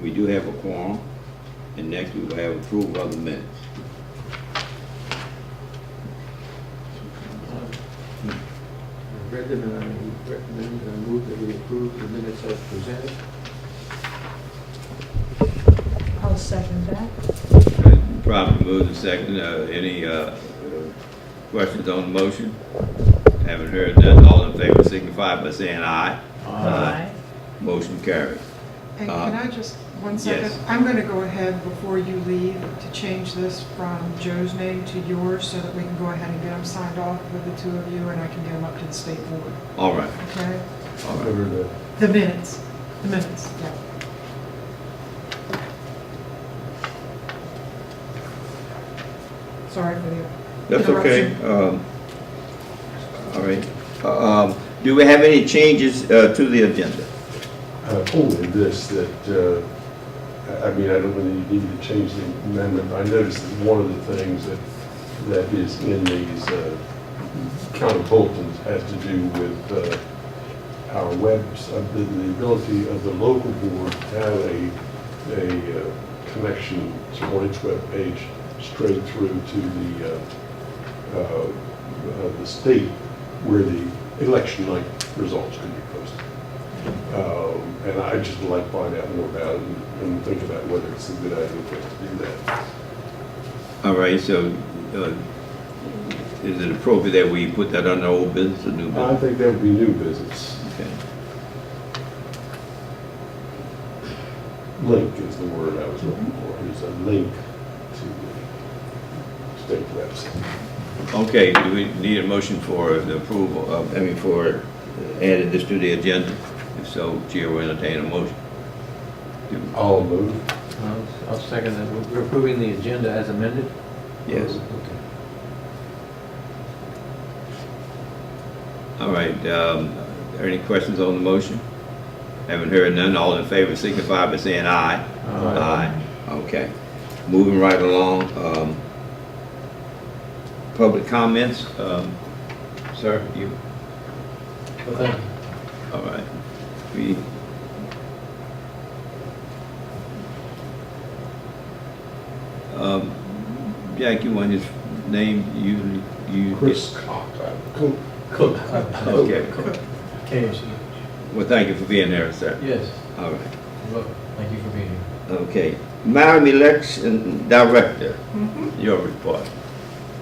We do have a quorum, and next we will have approval of the minutes. I read them and I recommend and I move that we approve the minutes as presented. I'll second that. Probably move the second. Any questions on the motion? Haven't heard none. All in favor signify by saying aye. Aye. Motion carries. And can I just, one second? Yes. I'm going to go ahead before you leave to change this from Joe's name to yours so that we can go ahead and get them signed off with the two of you and I can get them up to the state board. All right. Okay? All right. The minutes. The minutes, yeah. Sorry for the That's okay. interruption. All right. Do we have any changes to the agenda? Only this, that, I mean, I don't really need to change the amendment. I noticed that one of the things that is in these county bulletins has to do with our webs, the ability of the local board to have a connection on its web page straight through to the state where the election night results can be posted. And I'd just like to find out more about it and think about whether it's a good idea for us to do that. All right, so is it appropriate that we put that under old business or new I business? think that would be new business. Okay. Link is the word I was looking for. It's a link to the state website. Okay, do we need a motion for the approval of, for adding this to the agenda? If so, Chair will entertain a motion. I'll move. I'll second that. We're approving the agenda as amended? Yes. Okay. All right, are there any questions on the motion? Haven't heard none. All in favor signify by saying aye. Aye. Okay. Moving right along. Public comments. Sir, you? Well, thank you. All right. We. Jack, you want his name usually? Chris Cook. Cook. Okay. KFC. Well, thank you for being there, sir. Yes. All right. You're welcome. Thank you for being here. Okay. Madam Election Director, Mhm. your report.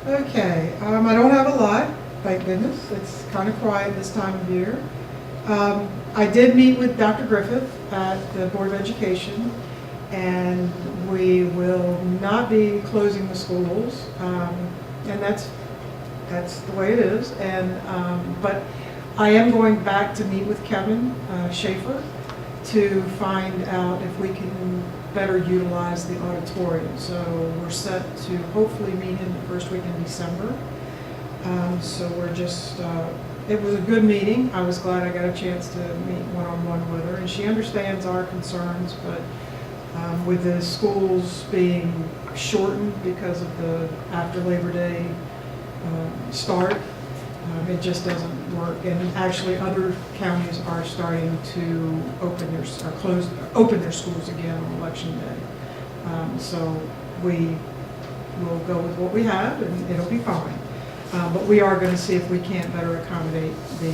Okay, I don't have a lot, thank goodness. It's kind of quiet this time of year. I did meet with Dr. Griffith at the Board of Education, and we will not be closing the schools, and that's the way it is. And but I am going back to meet with Kevin Schaefer to find out if we can better utilize the auditorium. So we're set to hopefully meet him the first week in December. So we're just, it was a good meeting. I was glad I got a chance to meet one-on-one with her, and she understands our concerns, but with the schools being shortened because of the after Labor Day start, it just doesn't work. And actually other counties are starting to open their schools again on election day. So we will go with what we have and it'll be fine. But we are going to see if we can't better accommodate the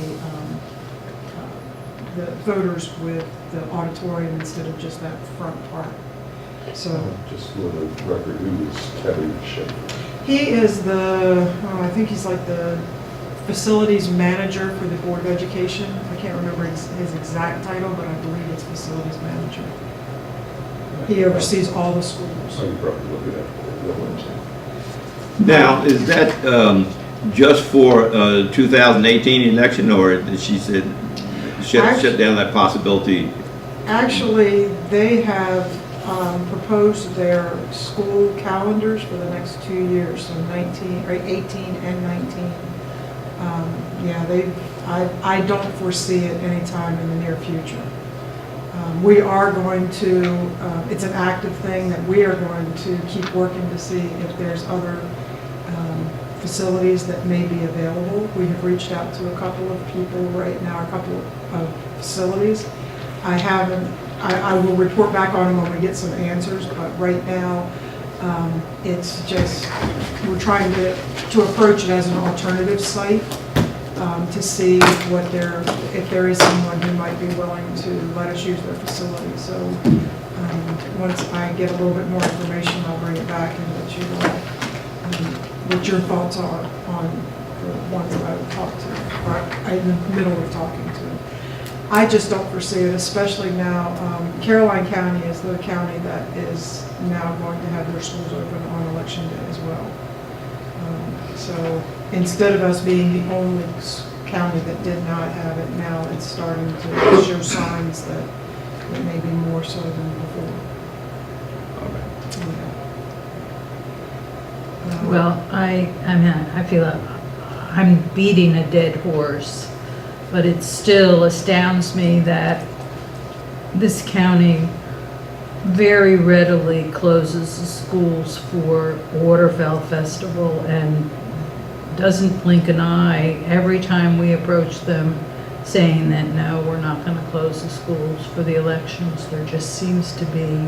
voters with the auditorium instead of just that front part. So Just for the record, who is Kevin Schaefer? he is I think he's like the facilities manager for the Board of Education. I can't remember his exact title, but I believe it's facilities manager. He oversees all the schools. So you probably look it up on the website. Now, is that just for 2018 election, or did she said shut down that possibility? Actually, they have proposed their school calendars for the next 2 years, so 18 and 19. I don't foresee it anytime in the near future. We are going to, it's an active thing that we are going to keep working to see if there's other facilities that may be available. We have reached out to a couple of people right now, a couple of facilities. I haven't I will report back on them when we get some answers, but right now, it's just, we're trying to approach it as an alternative site, to see if there is someone who might be willing to let us use their facility. So, once I get a little bit more information, I'll bring it back and let you know what your thoughts are on the ones that I've talked to, or I'm in the middle of talking to. I just don't foresee it, especially now. Caroline County is the county that is now going to have their schools open on election day as well. So instead of us being the only county that did not have it, now it's starting to show signs that it may be more so than before. All right. Yeah. Well, I feel I'm beating a dead horse, but it still astounds me that this county very readily closes the schools for Waterfowl Festival and doesn't blink an eye every time we approach them saying that, no, we're not going to close the schools for the elections. There just seems to be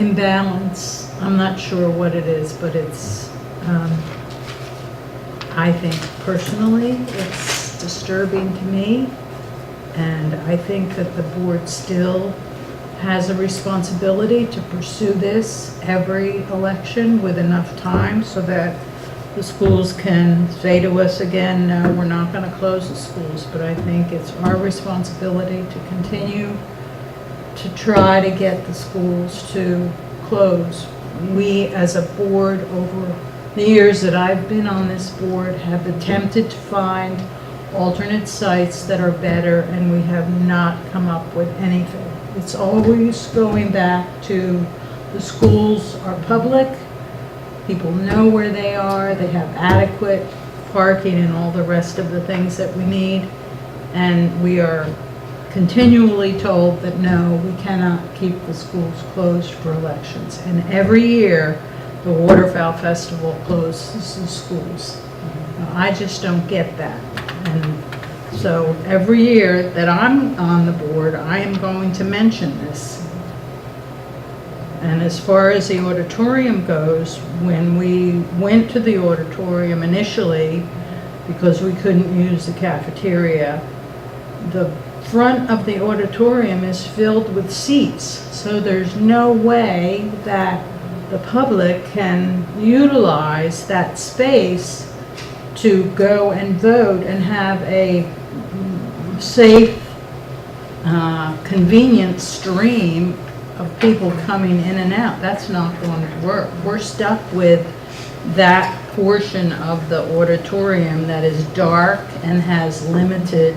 imbalance. I'm not sure what it is, but it's, I think personally, it's disturbing to me. And I think that the board still has a responsibility to pursue this every election with enough time so that the schools can say to us again, no, we're not going to close the schools. But I think it's our responsibility to continue to try to get the schools to close. We, as a board, over the years that I've been on this board, have attempted to find alternate sites that are better, and we have not come up with anything. It's always going back to the schools are public, people know where they are, they have adequate parking and all the rest of the things that we need, and we are continually told that no, we cannot keep the schools closed for elections. And every year, the Waterfowl Festival closes the schools. Now, I just don't get that. And so every year that I'm on the board, I am going to mention this. And as far as the auditorium goes, when we went to the auditorium initially, because we couldn't use the cafeteria, the front of the auditorium is filled with seats. So there's no way that the public can utilize that space to go and vote and have a safe, convenient stream of people coming in and out. That's not going to work. We're stuck with that portion of the auditorium that is dark and has limited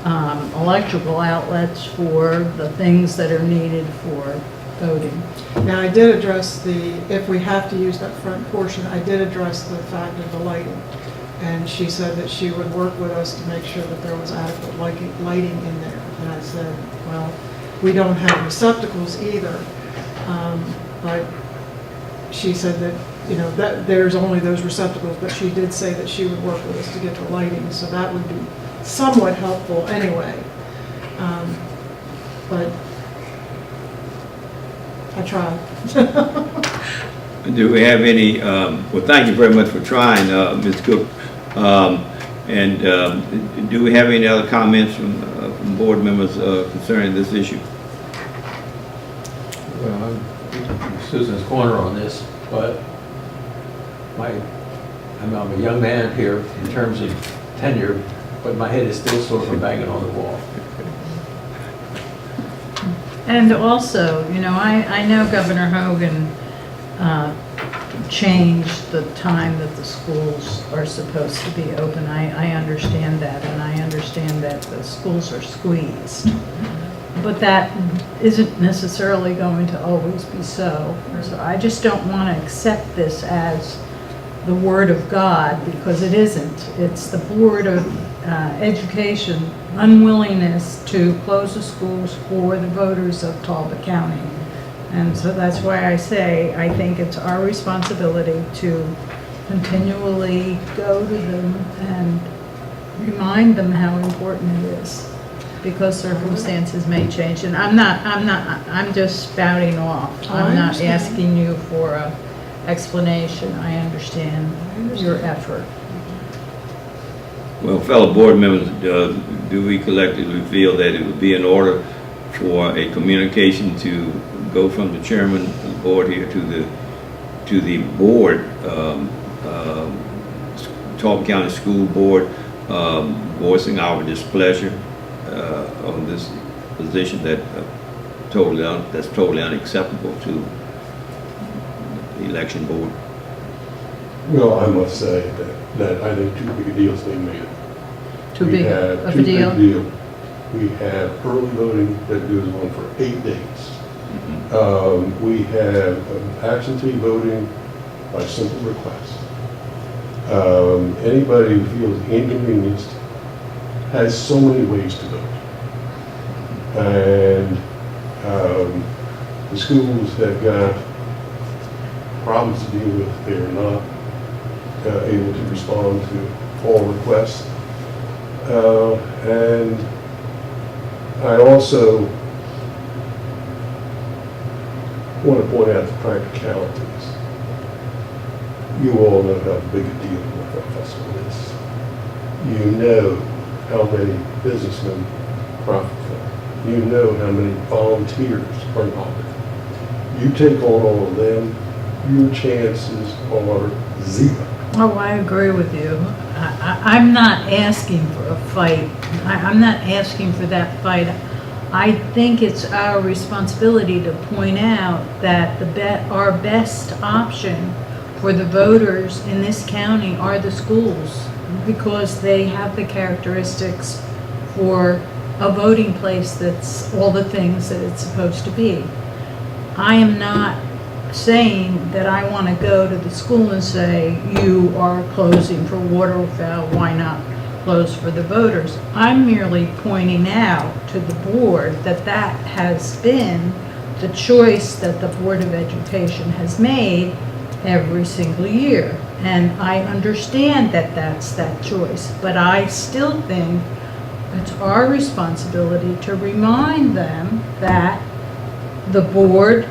electrical outlets for the things that are needed for voting. Now, I did address if we have to use that front portion, I did address the fact of the lighting. And she said that she would work with us to make sure that there was adequate lighting in there. And I said, well, we don't have receptacles either. But she said that, that there's only those receptacles, but she did say that she would work with us to get the lighting. So that would be somewhat helpful anyway. But I tried. Do we have any, well, thank you very much for trying, Ms. Cook. And do we have any other comments from board members concerning this issue? Well, I'm Susan's corner on this, but I'm a young man here in terms of tenure, but my head is still sort of banging on the wall. And also, I know Governor Hogan changed the time that the schools are supposed to be open. I understand that, and I understand that the schools are squeezed. But that isn't necessarily going to always be so. So I just don't want to accept this as the word of God, because it isn't. It's the Board of Education unwillingness to close the schools for the voters of Talbot County. And so that's why I say I think it's our responsibility to continually go to them and remind them how important it is. because circumstances may change, and I'm just spouting off. I I'm not understand. asking you for a explanation. I understand your effort. Well, fellow board members, do we collectively feel that it would be in order for a communication to go from the chairman of the board here to the board, Talbot County School Board, voicing our displeasure on this position that's totally unacceptable to the election board? Well, I must say that I think too big a deal's being made. Too We big have of a too big deal? deal. We have early voting that goes on for 8 days. We have absentee voting by simple request. Anybody who feels inconvenienced has so many ways to vote. And the schools have got problems to deal with. They're not able to respond to all requests. And I also want to point out the practicalities. You all know how big a deal the North Festival is. You know how many businessmen profit from it. You know how many volunteers are involved. You take on all of them, your chances are zero. Oh, I agree with you. I'm not asking for a fight. I'm not asking for that fight. I think it's our responsibility to point out that our best option for the voters in this county are the schools, because they have the characteristics for a voting place that's all the things that it's supposed to be. I am not saying that I want to go to the school and say, you are closing for waterfowl, why not close for the voters? I'm merely pointing out to the board that that has been the choice that the Board of Education has made every single year. And I understand that that's that choice, but I still think it's our responsibility to remind them that the board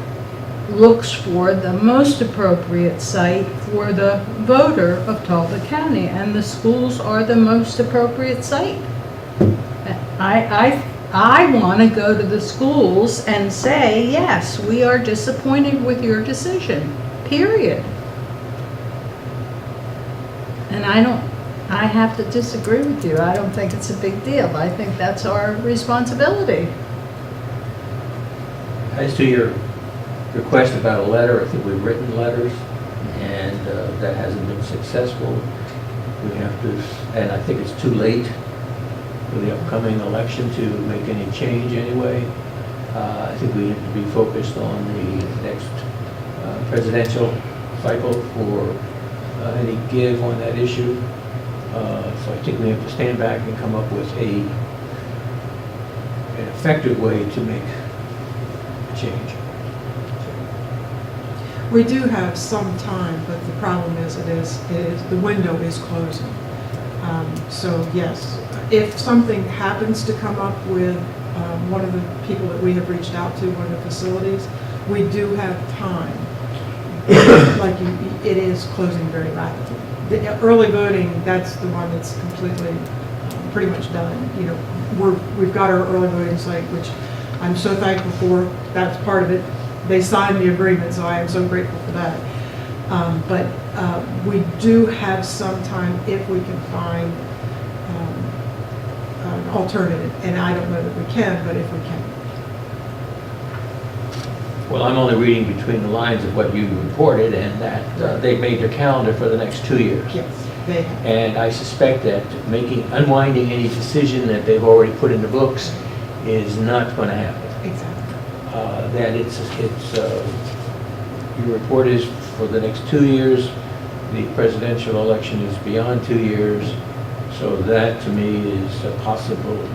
looks for the most appropriate site for the voter of Talbot County, and the schools are the most appropriate site. I want to go to the schools and say, yes, we are disappointed with your decision, period. And I have to disagree with you. I don't think it's a big deal. I think that's our responsibility. As to your request about a letter, I think we've written letters, and that hasn't been successful. We have to, and I think it's too late for the upcoming election to make any change anyway. I think we have to be focused on the next presidential cycle for any give on that issue. So I think we have to stand back and come up with an effective way to make a change. We do have some time, but the problem is, the window is closing. So yes, if something happens to come up with one of the people that we have reached out to, one of the facilities, we do have time. Like it is closing very rapidly. The early voting, that's the one that's completely, pretty much done. You know, we've got our early voting site, which I'm so thankful for. That's part of it. They signed the agreement, so I am so grateful for that. But we do have some time if we can find an alternative. And I don't know that we can, but if we can. Well, I'm only reading between the lines of what you reported, and that they've made their calendar for the next 2 years. Yes, they have. And I suspect that unwinding any decision that they've already put in the books is not going to happen. Exactly. That your report is for the next 2 years. The presidential election is beyond 2 years. So that, to me, is a possible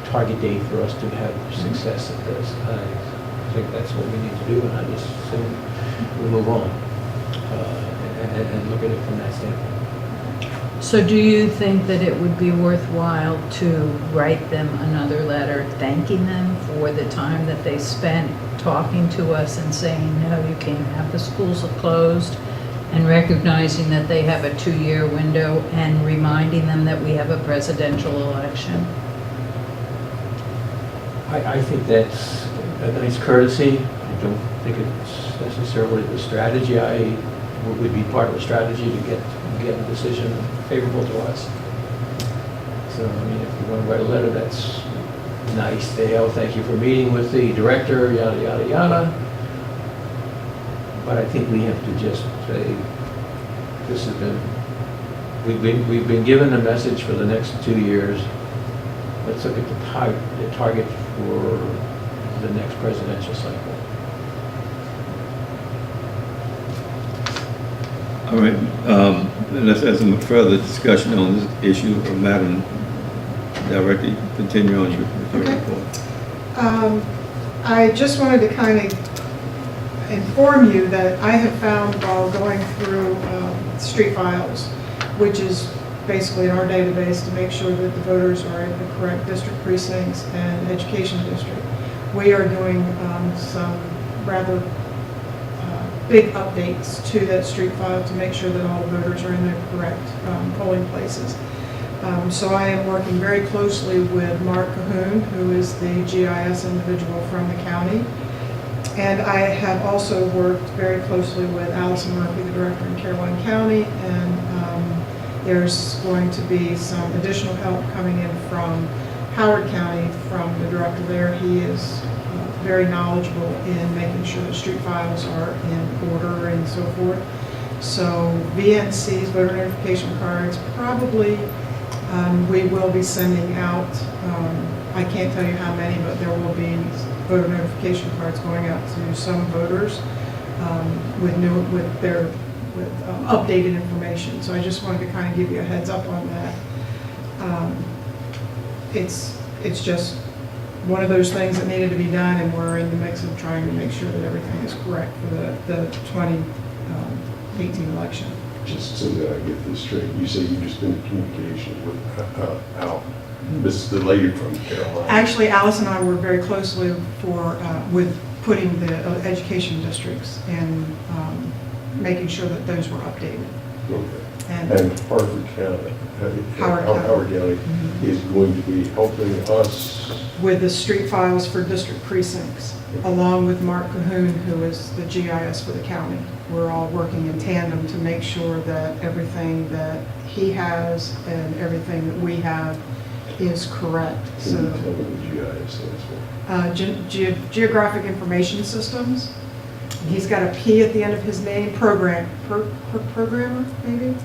target date for us to have success at this. I think that's what we need to do, and I just assume we move on and look at it from that standpoint. So do you think that it would be worthwhile to write them another letter thanking them for the time that they spent talking to us and saying, no, you can't have the schools closed, and recognizing that they have a 2-year window and reminding them that we have a presidential election? I think that's a nice courtesy. I don't think it's necessarily the strategy. Would be part of the strategy to get a decision favorable to us. So, I mean, if we want to write a letter that's nice, thank you for meeting with the director, yada, yada, yada. But I think we have to just say, this has been, we've been given a message for the next 2 years. Let's look at the target for the next presidential cycle. All right, let's have some further discussion on this issue. Madam Director, continue on with your Okay. report. I just wanted to kind of inform you that I have found while going through street files, which is basically in our database to make sure that the voters are in the correct district precincts and education district, we are doing some rather big updates to that street file to make sure that all the voters are in the correct polling places. So I am working very closely with Mark Cahoon, who is the GIS individual from the county. And I have also worked very closely with Allison Murphy, the director in Caroline County, and there's going to be some additional help coming in from Howard County from the director there. He is very knowledgeable in making sure that street files are in order and so forth. So VNCs, voter notification cards, probably we will be sending out, I can't tell you how many, but there will be voter notification cards going out to some voters with updated information. So I just wanted to kind of give you a heads up on that. It's just one of those things that needed to be done, and we're in the mix of trying to make sure that everything is correct for the 2018 election. Just so that I get this straight, you say you've just been in communication with Al, this is the lady from Carolina. Actually, Alice and I work very closely with putting the education districts and making sure that those were updated. Okay. And And Harford County, Howard County. Howard County is going to be helping us. with the street files for district precincts, along with Mark Cahoon, who is the GIS for the county. We're all working in tandem to make sure that everything that he has and everything that we have is correct. Can you So, tell me what GIS stands for? Geographic Information Systems. He's got a P at the end of his name, programmer, maybe?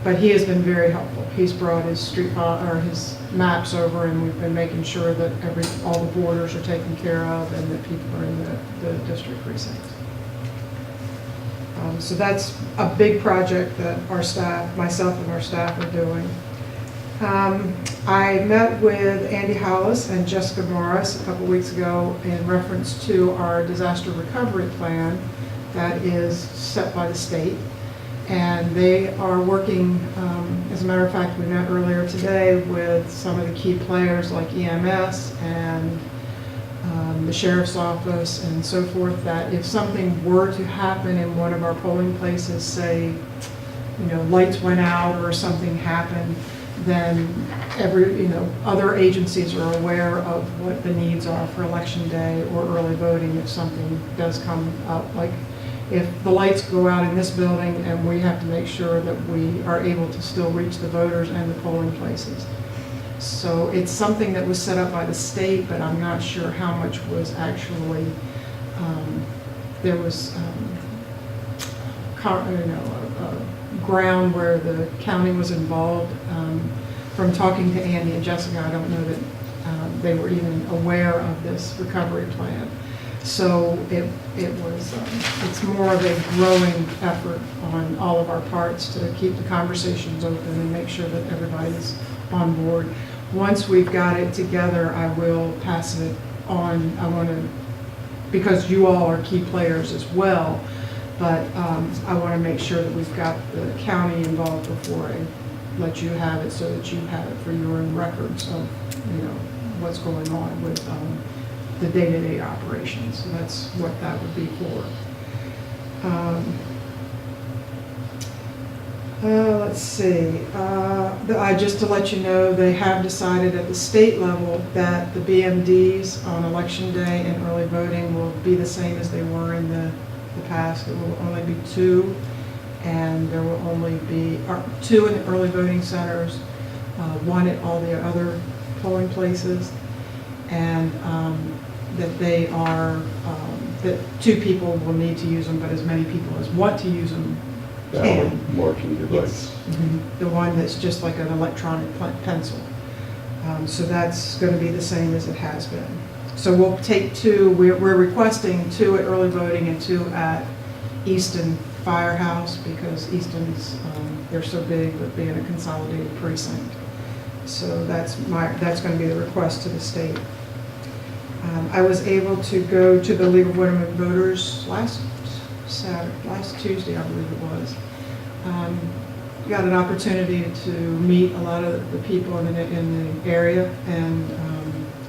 But he has been very helpful. He's brought his street file, or his maps over, and we've been making sure that all the borders are taken care of and that people are in the district precincts. So that's a big project that our staff, myself and our staff are doing. I met with Andy Hollis and Jessica Morris a couple weeks ago in reference to our disaster recovery plan that is set by the state. And they are working, as a matter of fact, we met earlier today with some of the key players like EMS and the sheriff's office and so forth, that if something were to happen in one of our polling places, say, lights went out or something happened, then other agencies are aware of what the needs are for election day or early voting if something does come up. Like if the lights go out in this building and we have to make sure that we are able to still reach the voters and the polling places. So it's something that was set up by the state, but I'm not sure how much was actually, there was ground where the county was involved. From talking to Andy and Jessica, I don't know that they were even aware of this recovery plan. So it's more of a growing effort on all of our parts to keep the conversations open and make sure that everybody's on board. Once we've got it together, I will pass it on. I want to, because you all are key players as well, But I want to make sure that we've got the county involved before I let you have it, so that you have it for your own records of, what's going on with the day-to-day operations. So that's what that would be for. Let's see, just to let you know, they have decided at the state level that the BMDs on election day and early voting will be the same as they were in the past. It will only be 2, and there will only be 2 in the early voting centers, 1 at all the other polling places, and that they are, that 2 people will need to use them, but as many people as want to use them can. Ballot marking device. The one that's just like an electronic pencil. So that's going to be the same as it has been. So we'll take 2, we're requesting 2 at early voting and 2 at Easton Firehouse, because Easton's, they're so big with being a consolidated precinct. So that's going to be the request to the state. I was able to go to the League of Women Voters last Tuesday, I believe it was. Got an opportunity to meet a lot of the people in the area, and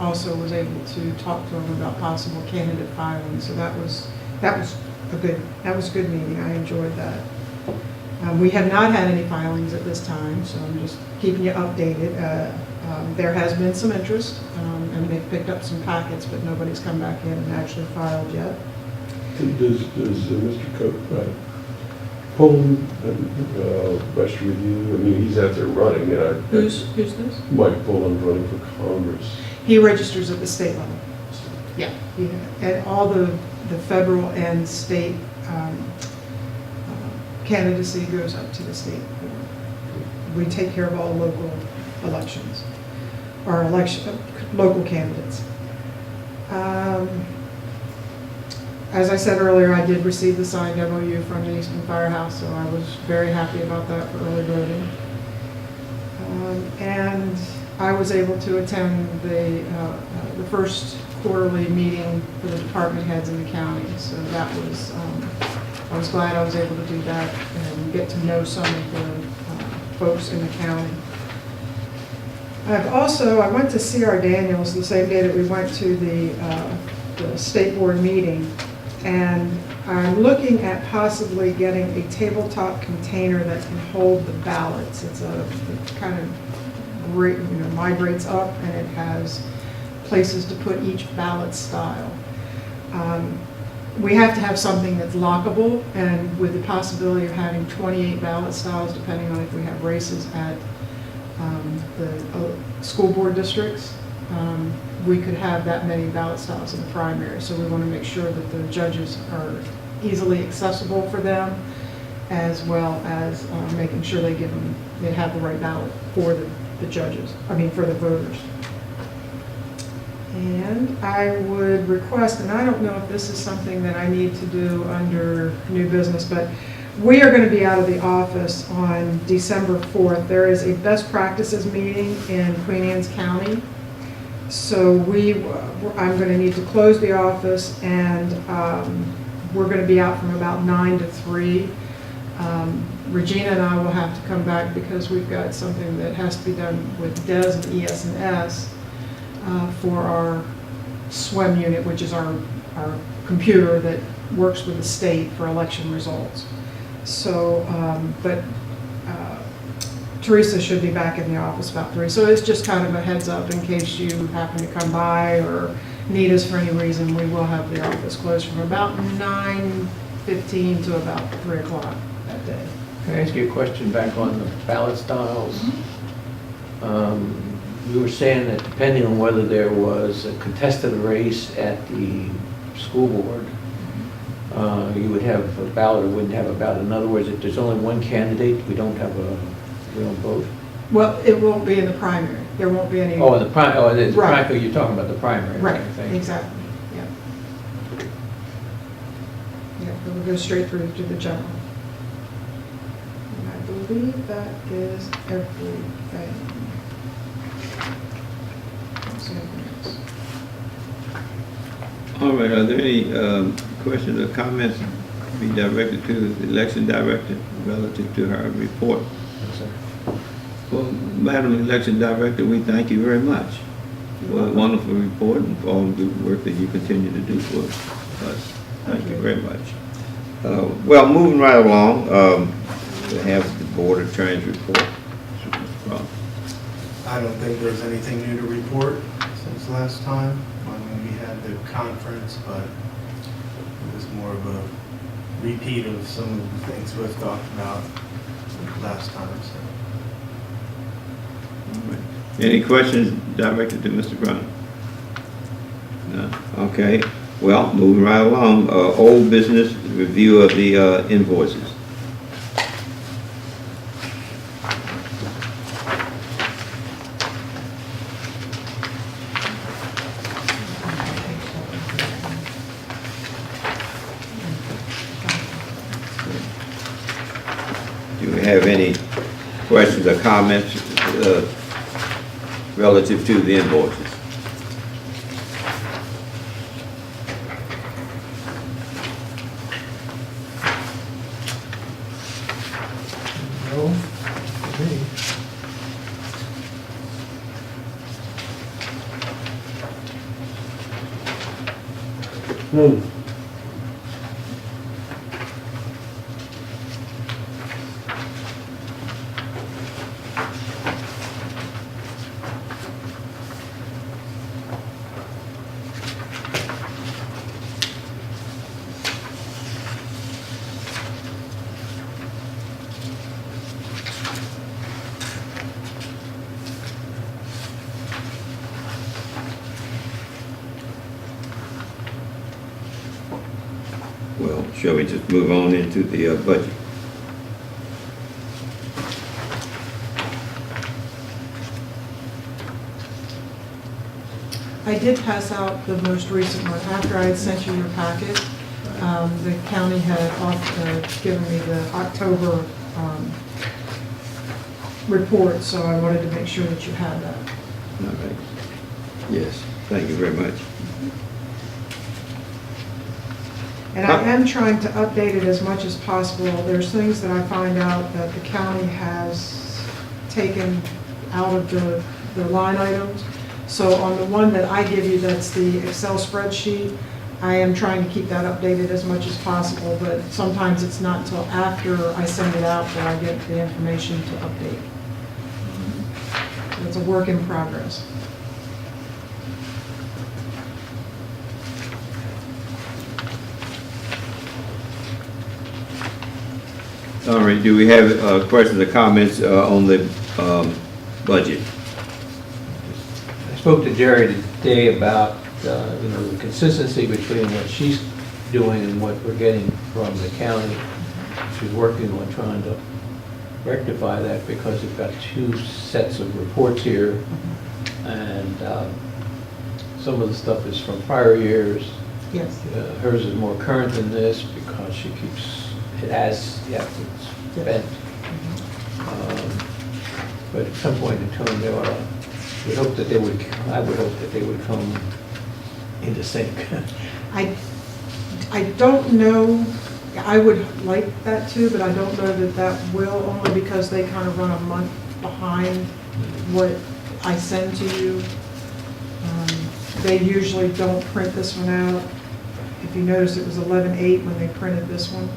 also was able to talk to them about possible candidate filing. So that was a good meeting. I enjoyed that. We have not had any filings at this time, so I'm just keeping you updated. There has been some interest, and they've picked up some packets, but nobody's come back in and actually filed yet. Does Mr. Cope pull West Review? I mean, he's out there running. Who's this? Mike Pullen's running for Congress. He registers at the state level. Yeah. And all the federal and state candidacy goes up to the state board. We take care of all local elections, or local candidates. As I said earlier, I did receive the signed MOU from the Eastern Firehouse, so I was very happy about that for early voting. And I was able to attend the first quarterly meeting for the department heads in the county. So that was, I was glad I was able to do that and get to know some of the folks in the county. I went to C.R. Daniels the same day that we went to the state board meeting. And I'm looking at possibly getting a tabletop container that can hold the ballots. It kind of migrates up, and it has places to put each ballot style. We have to have something that's lockable, and with the possibility of having 28 ballot styles, depending on if we have races at the school board districts. We could have that many ballot styles in the primary, so we want to make sure that the judges are easily accessible for them, as well as making sure they have the right ballot for the judges, for the voters. And I would request, and I don't know if this is something that I need to do under new business, but we are going to be out of the office on December 4th. There is a best practices meeting in Queen Anne's County. So I'm going to need to close the office, and we're going to be out from about 9 to 3. Regina and I will have to come back because we've got something that has to be done with DES and ES&S for our SWEM unit, which is our computer that works with the state for election results. So, Teresa should be back in the office about 3. So it's just kind of a heads up in case you happen to come by or need us for any reason. We will have the office closed from about 9:15 to about 3 o'clock that day. Can I ask you a question back on the ballot styles? You were saying that depending on whether there was a contested race at the school board, you would have a ballot or wouldn't have a ballot. In other words, if there's only one candidate, we don't vote? Well, it won't be in the primary. There won't be any. Oh, in the primary. Right. You're talking about the primary. Right, kind of thing. exactly, yeah. Yeah, it will go straight through to the general. And I believe that is everything. Let's see anything else. All right, are there any questions or comments be directed to the election director relative to her report. Yes, sir. Well, Madam Election Director, we thank you very much for a wonderful report and for all the good work that you continue to do for us. Thank you very much. Well, moving right along, we have the Board Attorney's report. Mr. Crum. I don't think there's anything new to report since last time when we had the conference, but it was more of a repeat of some of the things we've talked about last time. So. All right. Any questions directed to Mr. Brown? No? Okay. Well, moving right along, old business review of the invoices. Do we have any questions or comments relative to the invoices? No, for me. Well, shall we just move on into the budget? I did pass out the most recent one. After I had sent you your packet, the county had given me the October report, so I wanted to make sure that you had that. All right. Yes, thank you very much. And I am trying to update it as much as possible. There's things that I find out that the county has taken out of the line items. So on the one that I give you, that's the Excel spreadsheet, I am trying to keep that updated as much as possible, but sometimes it's not until after I send it out that I get the information to update. It's a work in progress. All right, do we have questions or comments on the budget? I spoke to Jerry today about, the consistency between what she's doing and what we're getting from the county. She's working on trying to rectify that because we've got two sets of reports here. And some of the stuff is from prior years. Yes. Hers is more current than this because she keeps, it's spent. But at some point in time, they ought to, I would hope that they would come into sync. I don't know, I would like that too, but I don't know that that will, only because they kind of run a month behind what I send to you. They usually don't print this one out. If you notice, it was 11/8 when they printed this one.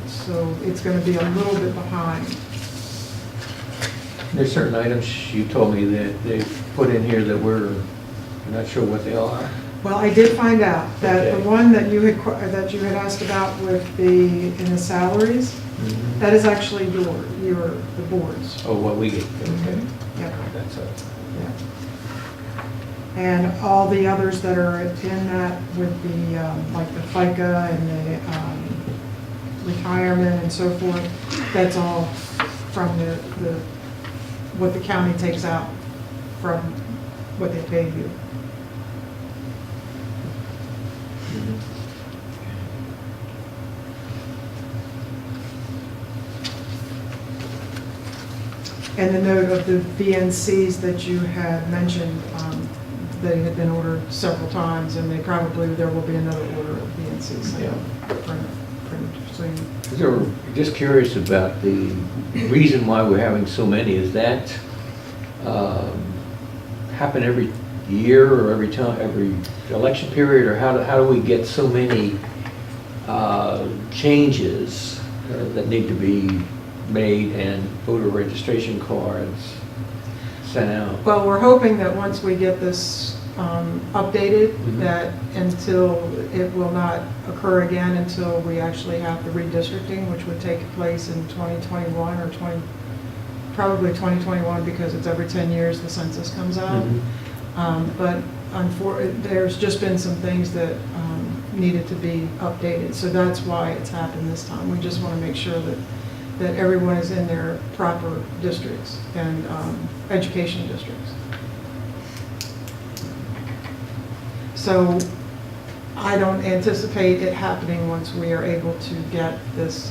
So it's going to be a little bit behind. There's certain items you told me that they've put in here that we're not sure what they are. Well, I did find out that Okay. the one that you had asked about with in the salaries, that is actually the board's. Oh, what we get. Okay. Yep. That's a, Yeah. And all the others that are in that would be like the FICA and the retirement and so forth, that's all from what the county takes out from what they paid you. And the note of the VNCs that you had mentioned, they had been ordered several times, and there will be another order of BNC sent Yeah. out printed soon. So, just curious about the reason why we're having so many. Is that happen every year or every time, every election period, or how do we get so many changes that need to be made and voter registration cards sent out? Well, we're hoping that once we get this updated, Mhm. that it will not occur again until we actually have the redistricting, which would take place in 2021 or probably 2021, because it's every 10 years the census comes out. But there's just been some things that needed to be updated, so that's why it's happened this time. We just want to make sure that everyone is in their proper districts and education districts. So I don't anticipate it happening once we are able to get this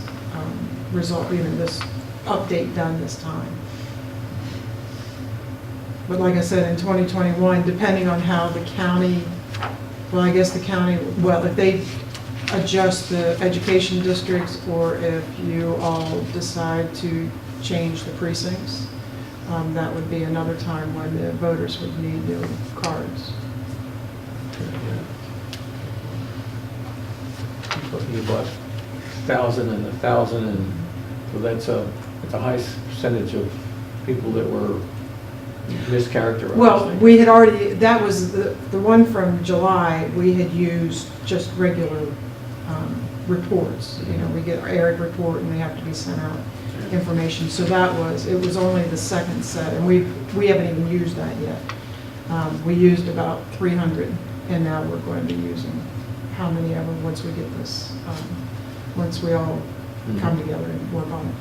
result, this update done this time. But like I said, in 2021, depending on how the county, if they adjust the education districts, or if you all decide to change the precincts, that would be another time when the voters would need new cards. You bought 1,000 and 1,000, and so that's a high percentage of people that were mischaracterized. Well, we had already, that was the one from July, we had used just regular reports. We get our ERIC report and they have to be sent out information. So it was only the second set, and we haven't even used that yet. We used about 300, and now we're going to be using how many of them once we get this, once we all come together and work on it.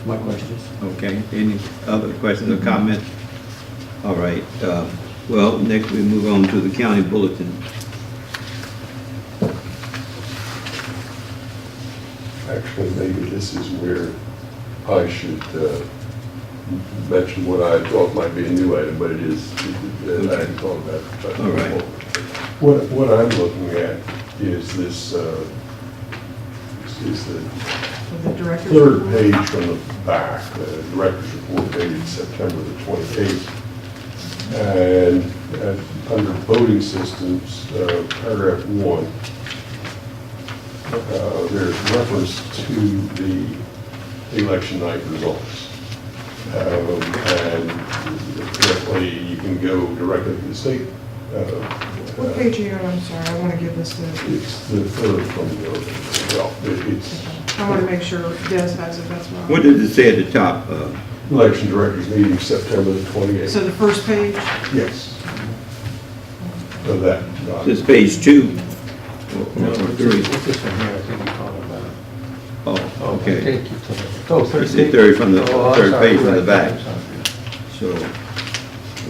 My questions. Okay, any other questions or comments? All right, well, next we move on to the county bulletin. Actually, maybe this is where I should mention what I thought might be a new item, but it is, I hadn't thought about it. But All right. What I'm looking at is this, is the With the director's third report. page from the back, the director's report dated September the 28th. And under voting systems, paragraph 1, there's reference to the election night results. And apparently you can go directly to the state. What page are you on? I'm sorry, I want to give this to, It's the third from the, it's I want to make sure Des has it, that's why. What does it say at the top? election directors meeting September the 28th. So the first page? Yes. So that. This is page 2? No, Or it's 3? this one here, I think you're talking about. Oh, okay. Thank you. Oh, third It's the page. third from the Oh, I'm third sorry, page from the right, back. I'm sorry. So,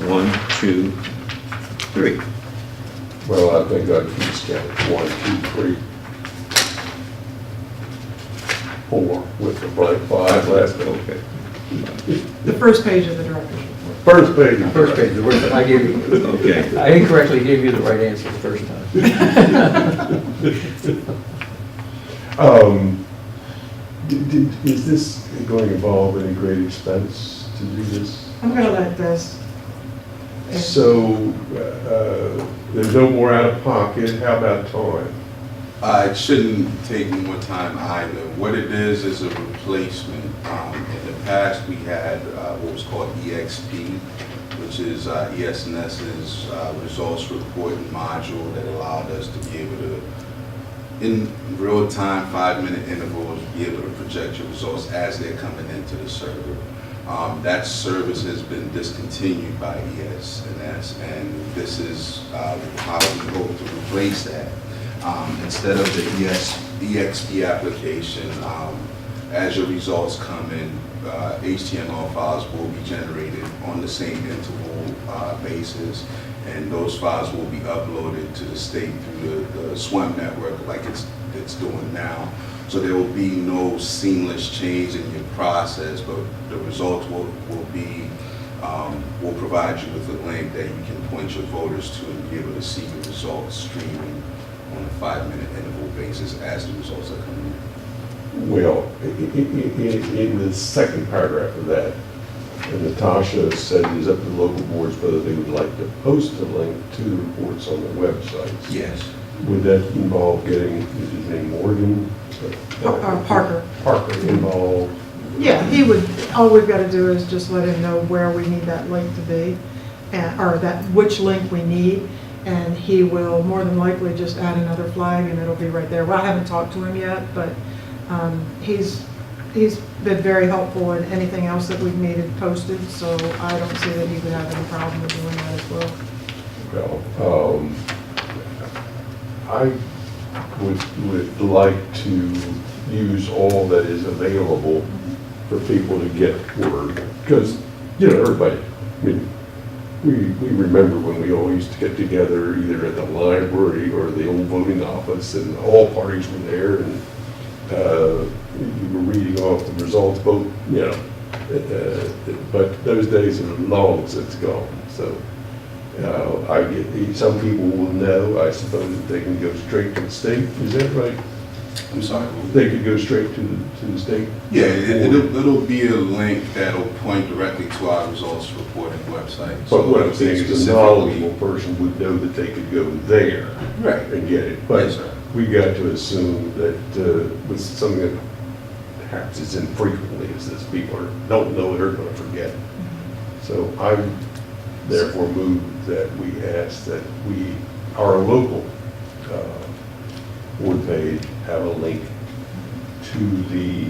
1, 2, 3. Well, I think I'd just count 1, 2, 3, 4 with the blank 5 last page. Okay. The first page of the director's report. First page. First page, the word, I gave you, Okay. I incorrectly gave you the right answer the first time. Is this going to involve any great expense to do this? I'm going to let Des. So, there's no more out of pocket, how about time? It shouldn't take more time either. What it is a replacement. In the past, we had what was called EXP, which is ESNS's results reporting module that allowed us to be able to, in real time, 5-minute intervals, be able to project your results as they're coming into the server. That service has been discontinued by ESNS, and this is how we hope to replace that. Instead of the EXP application, as your results come in, HTML files will be generated on the same interval basis, and those files will be uploaded to the state through the SWIM network like it's doing now. So there will be no seamless change in your process, but the results will be We'll provide you with a link that you can point your voters to and be able to see the results streaming on a 5-minute interval basis as the results are coming in. Well, in the second paragraph of that, and Natasha said it is up to the local boards whether they would like to post a link to the reports on their websites. Yes. Would that involve getting, is his name Morgan? Parker. Parker involved? Yeah, he would, all we've got to do is just let him know where we need that link to be, or which link we need, and he will more than likely just add another flag and it'll be right there. Well, I haven't talked to him yet, but he's been very helpful in anything else that we've needed posted, so I don't see that he would have any problem with doing that as well. Well, I would like to use all that is available for people to get word, because, everybody, I mean, we remember when we all used to get together either at the library or the old voting office, and all parties were there, and you were reading off the results, both, but those days are long since gone, so some people will know, I suppose, that they can go straight to the state, is that right? I'm sorry. They could go straight to the state? Yeah, it'll be a link that'll point directly to our results reporting website. But what I'm saying is a specifically- knowledgeable person would know that they could go there Right. and get it. Yes, But sir. we got to assume that with something that happens as infrequently as this, people don't know it or going to forget. So I therefore move that we ask that our local board page have a link to the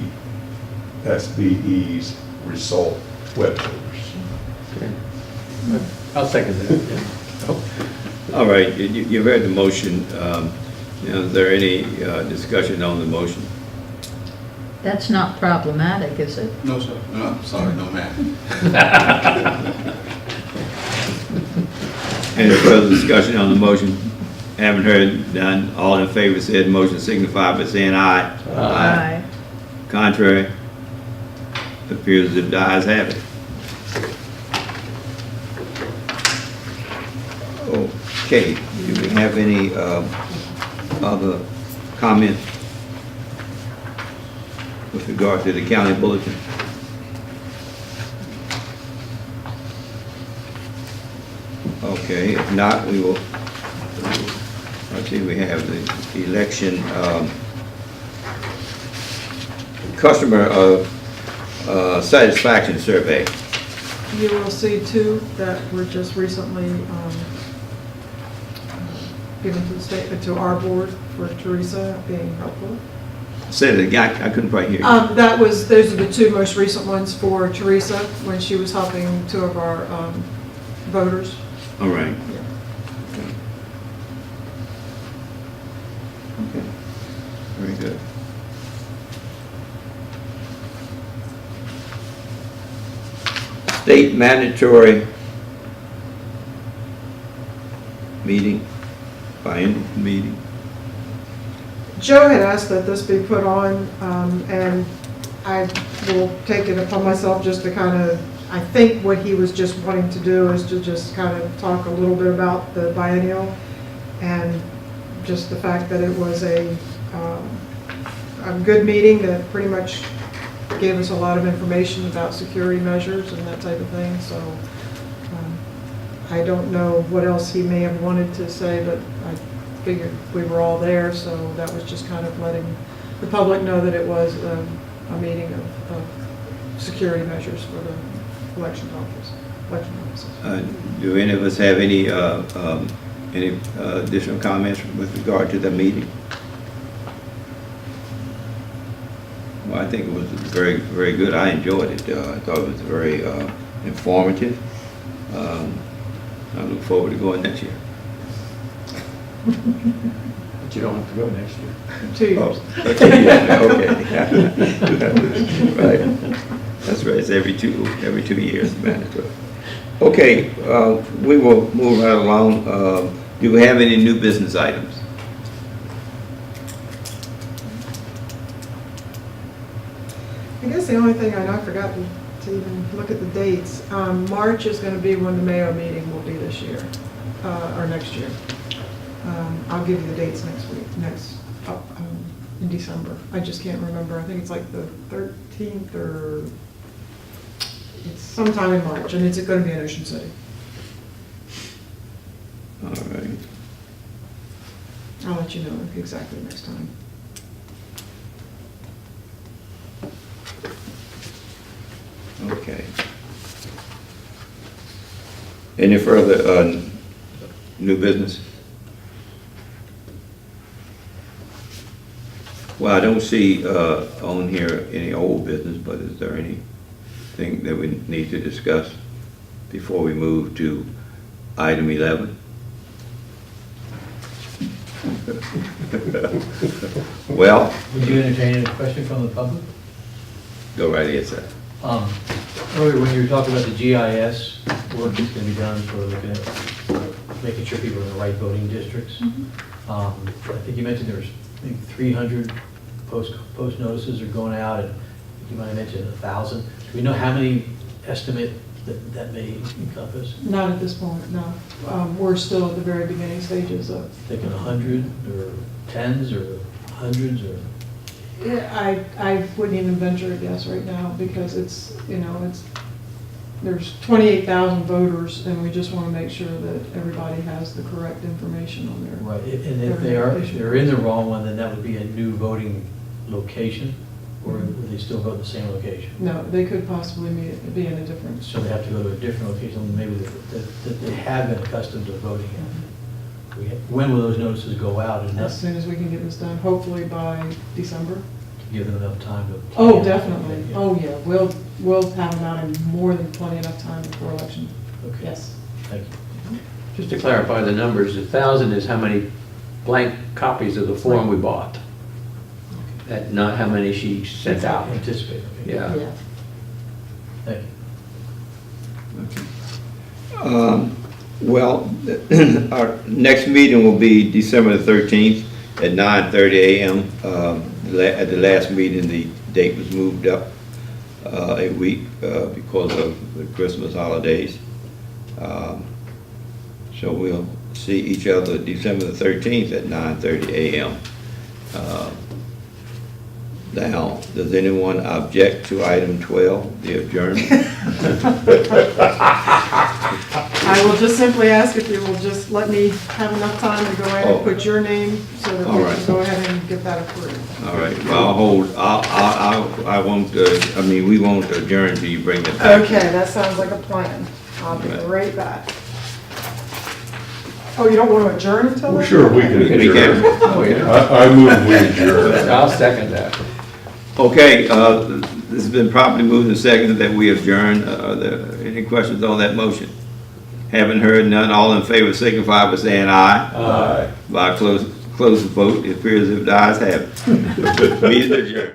SBE's result web pages. Okay. I'll second that, yeah. All right, you've heard the motion. Is there any discussion on the motion? That's not problematic, is it? No, sir. No, I'm sorry, no, ma'am. Any further discussion on the motion? Haven't heard none. All in favor said motion signify by saying aye. Aye. Contrary? Appears as if the ayes have it. Okay, do we have any other comments with regard to the county bulletin? Okay, if not, we will, let's see, we have the election customer satisfaction survey. You will see two that were just recently given to the state, to our board for Teresa being helpful. Say that again, I couldn't quite hear you. Those are the two most recent ones for Teresa when she was helping two of our voters. All right. Yeah. Okay. Very good. State mandatory meeting, biennial meeting. Joe had asked that this be put on, and I will take it upon myself just to kind of, I think what he was just wanting to do is to just kind of talk a little bit about the biennial and just the fact that it was a good meeting that pretty much gave us a lot of information about security measures and that type of thing. So I don't know what else he may have wanted to say, but I figured we were all there, so that was just kind of letting the public know that it was a meeting of security measures for the election offices. Do any of us have any additional comments with regard to the meeting? Well, I think it was very, very good. I enjoyed it. I thought it was very informative. I look forward to going next year. But you don't have to go next year. 2 years. Oh, okay, yeah, okay. Right. That's right, it's every two years, mandatory. Okay, we will move right along. Do we have any new business items? I guess the only thing I forgot to to even look at the dates. March is going to be when the Mayo meeting will be this year, or next year. I'll give you the dates next week, in December. I just can't remember. I think it's like the 13th or it's sometime in March, and it's going to be in Ocean City. All right. I'll let you know exactly next time. Okay. Any further new business? Well, I don't see on here any old business, but is there anything that we need to discuss before we move to item 11? Well, Would you entertain a question from the public? go right ahead, sir. Earlier, when you were talking about the GIS work that's going to be done for looking at making sure people are in the right voting districts, I think you mentioned there was maybe 300 post notices are going out, and you might have mentioned 1,000. Do we know how many estimate that may encompass? Not at this point, no. We're still at the very beginning stages of. Thinking 100 or tens or hundreds or? Yeah, I wouldn't even venture a guess right now because there's 28,000 voters and we just want to make sure that everybody has the correct information on there. Right, and if they're in the wrong one, then that would be a new voting location, or would they still vote in the same location? No, they could possibly be in a different. So they have to go to a different location, maybe that they have been accustomed to voting in. When will those notices go out? And As that's soon as we can get this done, hopefully by December. to give them enough time to. Oh, plan. definitely. Yeah. Oh, yeah. We'll have them out in more than plenty enough time before election. Okay. Yes. Thank you. Just to clarify the numbers, 1,000 is how many blank copies of the form we bought, not how many she sent out. Anticipate, okay. Yeah. Thank you. Well, our next meeting will be December the 13th at 9:30 a.m. At the last meeting, the date was moved up a week because of the Christmas holidays. So we'll see each other December the 13th at 9:30 a.m. Now, does anyone object to item 12, the adjournment? I will just simply ask if you will just let me have enough time to go ahead and Oh. put your name so that All we right. can go ahead and get that approved. All right, well, I won't, we won't adjourn till you bring it back. Okay, that sounds like a plan. I'll be Right. right back. Oh, you don't want to adjourn until Well, then? sure, we can We can adjourn. Oh, yeah. I move we adjourn. I'll second that. Okay, this has been properly moved and seconded that we adjourn. Are there any questions on that motion? Haven't heard none. All in favor signify by saying aye. Aye. By close the vote, it appears as if the ayes have it. Meeting adjourned.